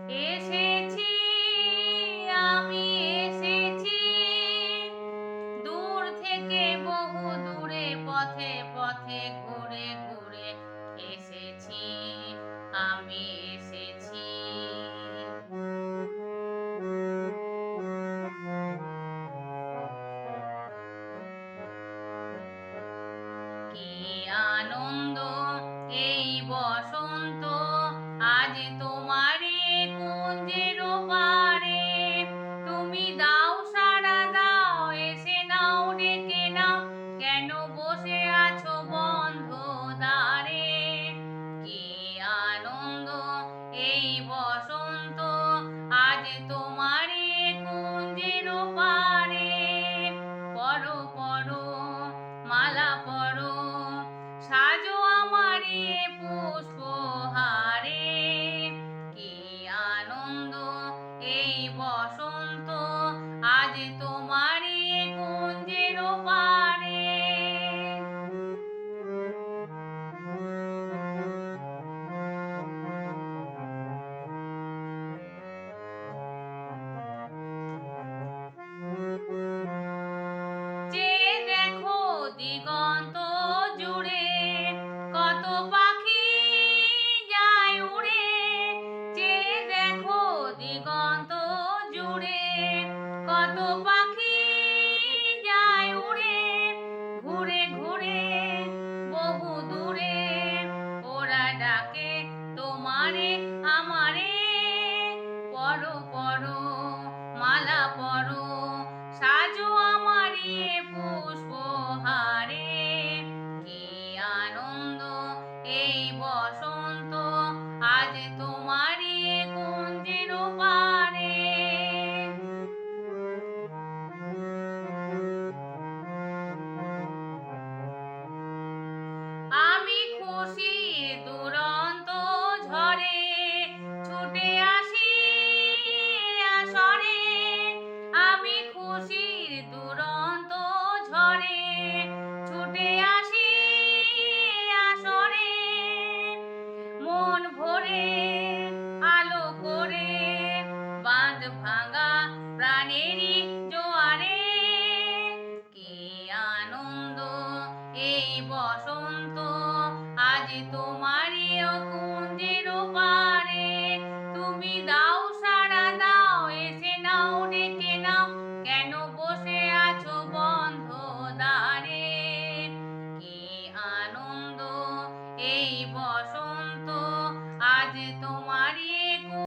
এসেছি, আমি এসেছি, দূর থেকে বহু দূরে পথে পথে ঘুরে ঘুরে এসেছি, আমি এসেছি। কি আনন্দ এই বসন্ত, আজ তোমারে কুঞ্জের পারে, তুমি দাও সাড়া দাও, এসে নাও ডেকে নাও, কেন বসে আছো বন্ধ দ্বারে। কি আনন্দ এই বসন্ত, আজ তোমার